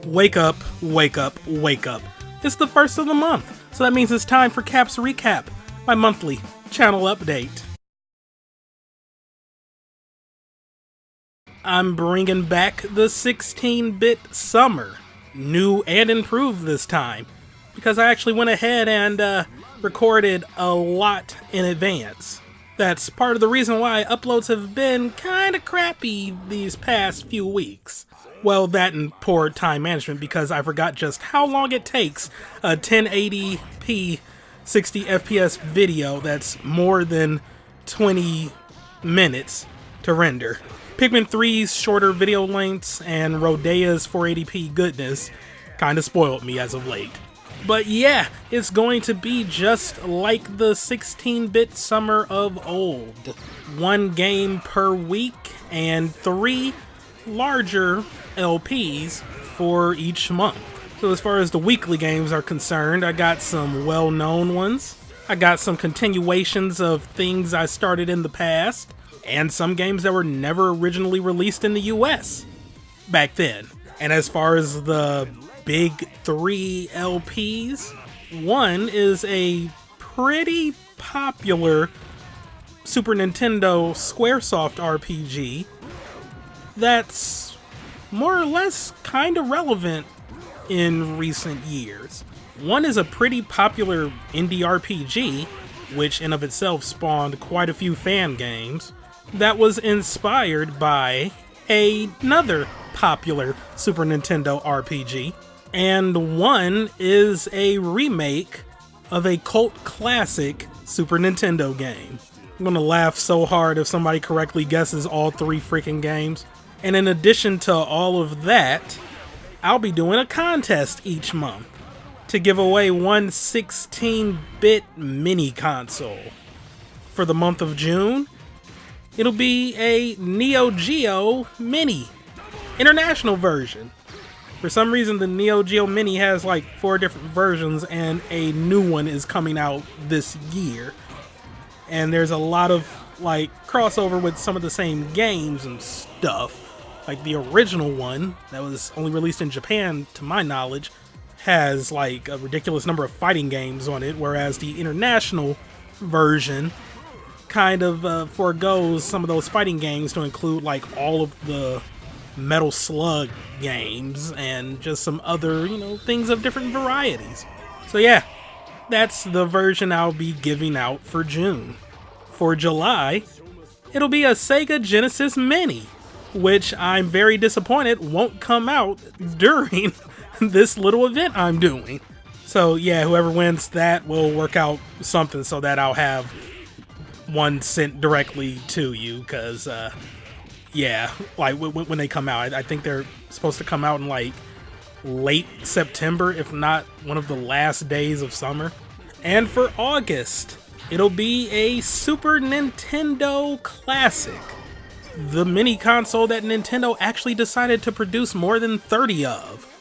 Wake up, wake up, wake up. It's the first of the month, so that means it's time for Cap's Recap, my monthly channel update. I'm bringing back the 16-bit summer, new and improved this time, because I actually went ahead and recorded a lot in advance. That's part of the reason why uploads have been kinda crappy these past few weeks. Well, that and poor time management, because I forgot just how long it takes a 1080p 60 FPS video that's more than 20 minutes to render. Pikmin 3's shorter video lengths and Rodea's 480p goodness kinda spoiled me as of late. But yeah, it's going to be just like the 16-bit summer of old. One game per week and 3 larger LPs for each month. So as far as the weekly games are concerned, I got some well-known ones. I got some continuations of things I started in the past, and some games that were never originally released in the US back then. And as far as the big 3 LPs, one is a pretty popular Super Nintendo Squaresoft RPG that's more or less kind of relevant in recent years. One is a pretty popular indie RPG, which in of itself spawned quite a few fan games, that was inspired by another popular Super Nintendo RPG. And one is a remake of a cult classic Super Nintendo game. I'm gonna laugh so hard if somebody correctly guesses all 3 freaking games. And in addition to all of that, I'll be doing a contest each month to give away one 16-bit mini console. For the month of June, it'll be a Neo Geo Mini international version. For some reason, the Neo Geo Mini has like 4 different versions, and a new one is coming out this year. And there's a lot of like crossover with some of the same games and stuff. Like the original one that was only released in Japan, to my knowledge, has like a ridiculous number of fighting games on it, whereas the international version kind of forgoes some of those fighting games to include like all of the Metal Slug games and just some other, things of different varieties. So yeah, that's the version I'll be giving out for June. For July, it'll be a Sega Genesis Mini, which I'm very disappointed won't come out during this little event I'm doing. So yeah, whoever wins that will work out something so that I'll have one sent directly to you, because yeah, like when they come out, I think they're supposed to come out in like late September, if not one of the last days of summer. And for August, it'll be a Super Nintendo Classic, the mini console that Nintendo actually decided to produce more than 30 of.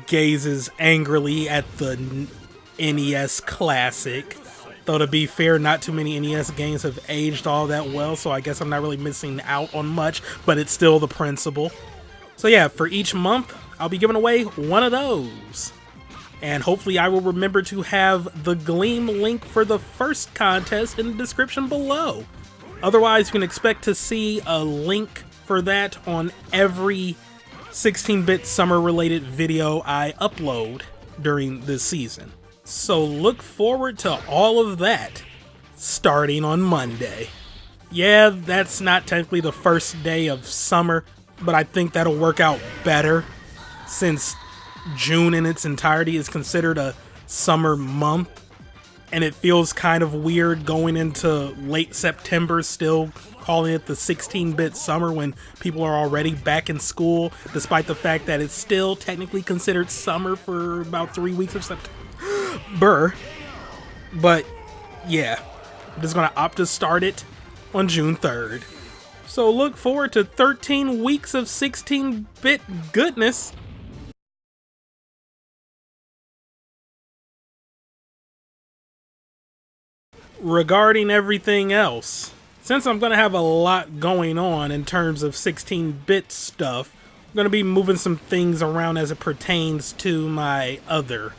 Gazes angrily at the NES Classic. Though to be fair, not too many NES games have aged all that well, so I guess I'm not really missing out on much, but it's still the principle. So yeah, for each month, I'll be giving away one of those. And hopefully I will remember to have the Gleam link for the first contest in the description below. Otherwise, you can expect to see a link for that on every 16-bit summer-related video I upload during this season. So look forward to all of that starting on Monday. Yeah, that's not technically the first day of summer, but I think that'll work out better since June in its entirety is considered a summer month. And it feels kind of weird going into late September still calling it the 16-bit summer when people are already back in school, despite the fact that it's still technically considered summer for about 3 weeks of September. But yeah, I'm just gonna opt to start it on June 3rd. So look forward to 13 weeks of 16-bit goodness. Regarding everything else, since I'm gonna have a lot going on in terms of 16-bit stuff, going to be moving some things around as it pertains to my other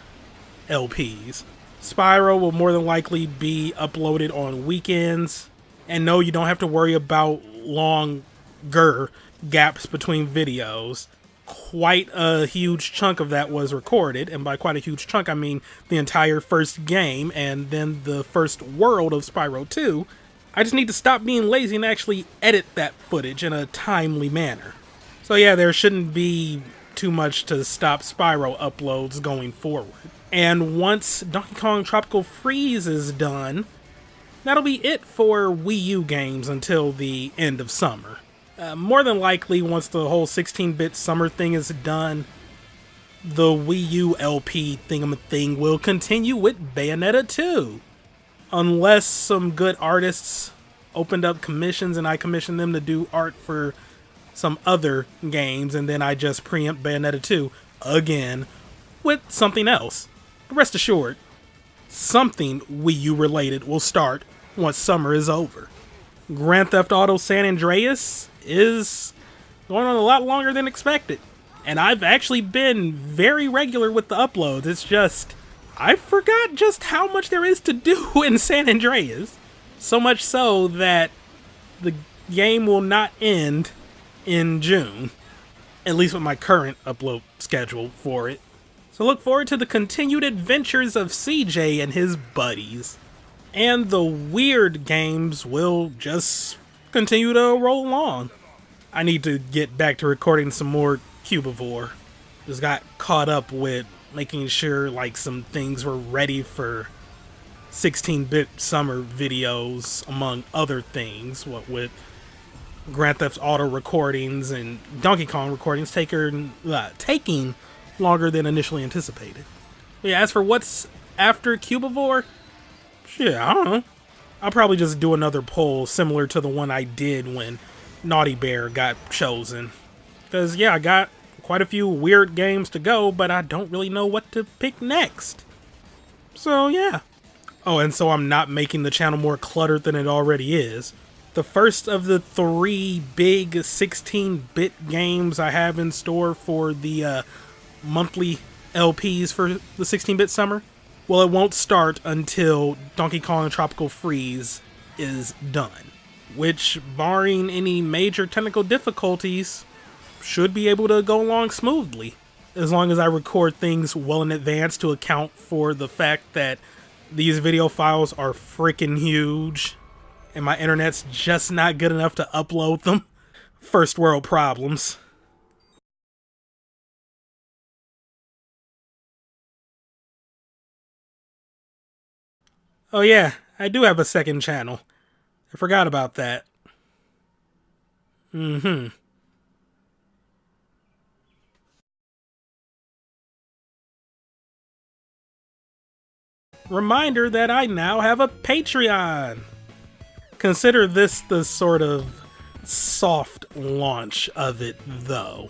LPs. Spyro will more than likely be uploaded on weekends. And no, you don't have to worry about longer gaps between videos. Quite a huge chunk of that was recorded, and by quite a huge chunk I mean the entire first game and then the first world of Spyro 2. I just need to stop being lazy and actually edit that footage in a timely manner. So yeah, there shouldn't be too much to stop Spyro uploads going forward. And once Donkey Kong Tropical Freeze is done, that'll be it for Wii U games until the end of summer. More than likely, once the whole 16-bit summer thing is done, the Wii U LP thingamathing will continue with Bayonetta 2. Unless some good artists opened up commissions and I commissioned them to do art for some other games, and then I just preempt Bayonetta 2 again with something else. But rest assured, something Wii U related will start once summer is over. Grand Theft Auto San Andreas is going on a lot longer than expected. And I've actually been very regular with the uploads. It's just, I forgot just how much there is to do in San Andreas. So much so that the game will not end in June. At least with my current upload schedule for it. So look forward to the continued adventures of CJ and his buddies. And the weird games will just continue to roll along. I need to get back to recording some more Cubivore. Just got caught up with making sure like some things were ready for 16-bit summer videos, among other things. What with Grand Theft Auto recordings and Donkey Kong recordings taking longer than initially anticipated. But yeah, as for what's after Cubivore, shit, I don't know. I'll probably just do another poll similar to the one I did when Naughty Bear got chosen. Because, yeah, I got quite a few weird games to go, but I don't really know what to pick next. So, yeah. Oh, and so I'm not making the channel more cluttered than it already is. The first of the 3 big 16-bit games I have in store for the monthly LPs for the 16-bit summer, well, it won't start until Donkey Kong Tropical Freeze is done. Which, barring any major technical difficulties, should be able to go along smoothly. As long as I record things well in advance to account for the fact that these video files are freaking huge and my internet's just not good enough to upload them. First world problems. Oh yeah, I do have a second channel. I forgot about that. Reminder that I now have a Patreon. Consider this the sort of soft launch of it, though.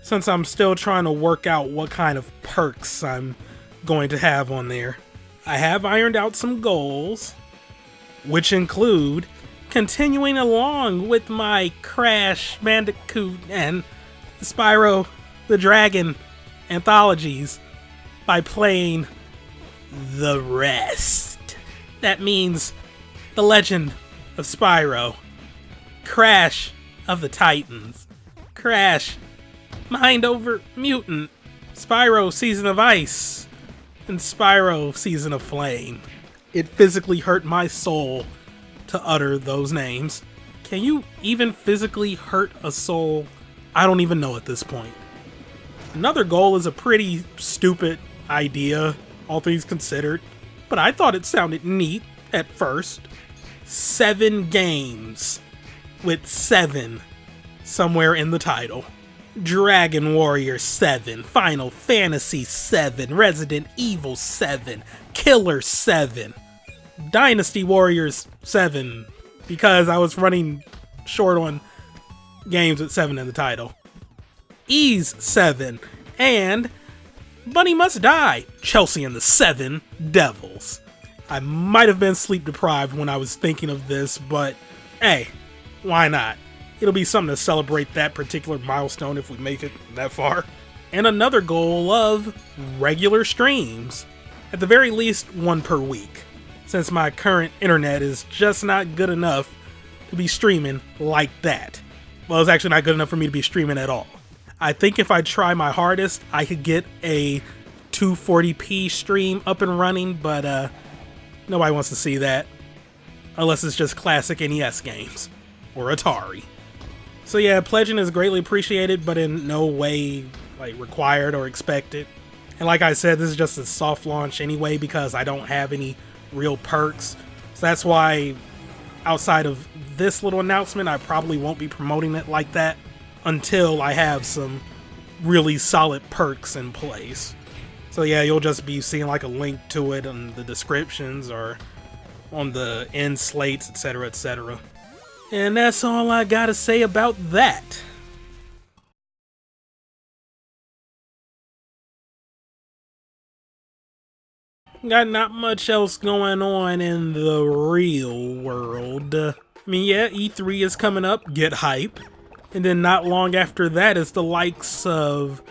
Since I'm still trying to work out what kind of perks I'm going to have on there. I have ironed out some goals, which include continuing along with my Crash Bandicoot and Spyro the Dragon anthologies by playing the rest. That means The Legend of Spyro, Crash of the Titans, Crash Mind Over Mutant, Spyro Season of Ice, and Spyro Season of Flame. It physically hurt my soul to utter those names. Can you even physically hurt a soul? I don't even know at this point. Another goal is a pretty stupid idea, all things considered, but I thought it sounded neat at first. 7 games with 7 somewhere in the title. Dragon Warrior 7, Final Fantasy 7, Resident Evil 7, Killer 7, Dynasty Warriors 7, because I was running short on games with 7 in the title. Ys 7, and Bunny Must Die, Chelsea and the 7 Devils. I might have been sleep deprived when I was thinking of this, but hey, why not? it'll be something to celebrate that particular milestone if we make it that far. And another goal of regular streams. At the very least, one per week, since my current internet is just not good enough to be streaming like that. Well, it's actually not good enough for me to be streaming at all. I think if I try my hardest, I could get a 240p stream up and running, but nobody wants to see that. Unless it's just classic NES games. Or Atari. So yeah, pledging is greatly appreciated, but in no way required or expected. And like I said, this is just a soft launch anyway because I don't have any real perks. So that's why outside of this little announcement, I probably won't be promoting it like that until I have some really solid perks in place. So yeah, you'll just be seeing like a link to it in the descriptions or on the end slates, etc., etc. And that's all I gotta say about that. Got not much else going on in the real world. I mean, yeah, E3 is coming up, get hype. And then not long after that is the likes of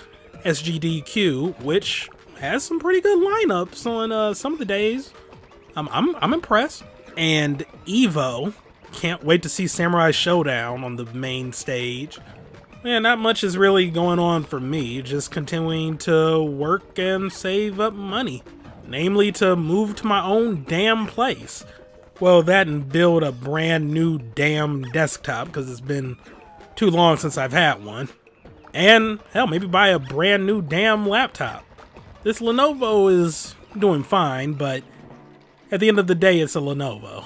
SGDQ, which has some pretty good lineups on some of the days. I'm impressed. And Evo, can't wait to see Samurai Showdown on the main stage. Yeah, not much is really going on for me, just continuing to work and save up money. Namely, to move to my own damn place. Well, that and build a brand new damn desktop, because it's been too long since I've had one. And, hell, maybe buy a brand new damn laptop. This Lenovo is doing fine, but at the end of the day, it's a Lenovo.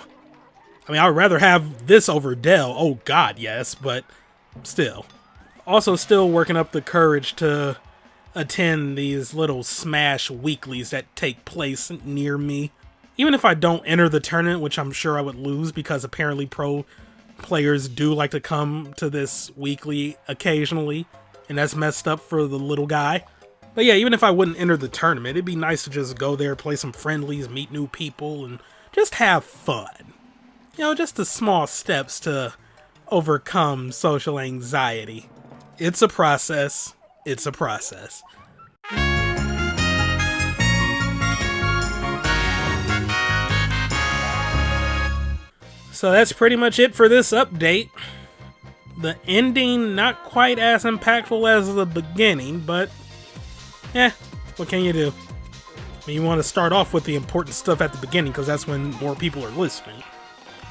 I mean, I'd rather have this over Dell. Oh, God, yes, but still. Also, still working up the courage to attend these little Smash weeklies that take place near me. Even if I don't enter the tournament, which I'm sure I would lose because apparently pro players do like to come to this weekly occasionally, and that's messed up for the little guy. But yeah, even if I wouldn't enter the tournament, it'd be nice to just go there, play some friendlies, meet new people, and just have fun. You know, just the small steps to overcome social anxiety. It's a process. It's a process. So that's pretty much it for this update. The ending, not quite as impactful as the beginning, but what can you do? I mean, you want to start off with the important stuff at the beginning because that's when more people are listening.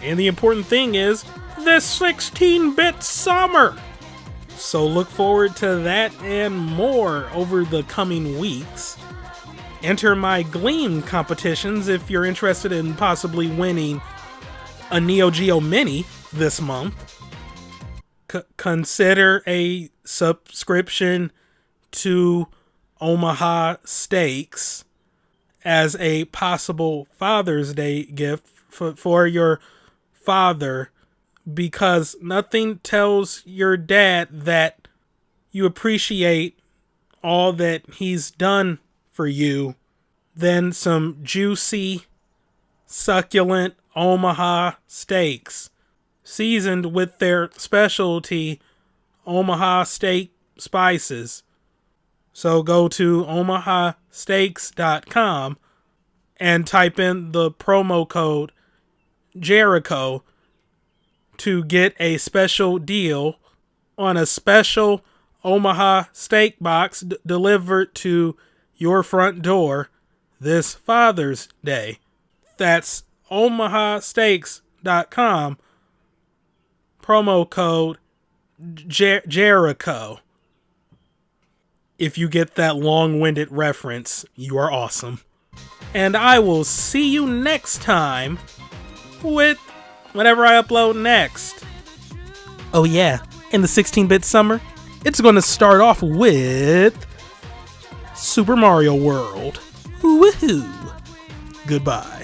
And the important thing is this 16-bit summer. So look forward to that and more over the coming weeks. Enter my Gleam competitions if you're interested in possibly winning a Neo Geo Mini this month. Consider a subscription to Omaha Steaks as a possible Father's Day gift for your father, because nothing tells your dad that you appreciate all that he's done for you than some juicy, succulent Omaha steaks, seasoned with their specialty Omaha steak spices. So go to omahasteaks.com and type in the promo code Jericho to get a special deal on a special Omaha steak box delivered to your front door this Father's Day. That's omahasteaks.com, promo code Jericho. If you get that long-winded reference, you are awesome. And I will see you next time with whatever I upload next. Oh yeah, in the 16-bit summer, it's going to start off with Super Mario World. Woohoo! Goodbye.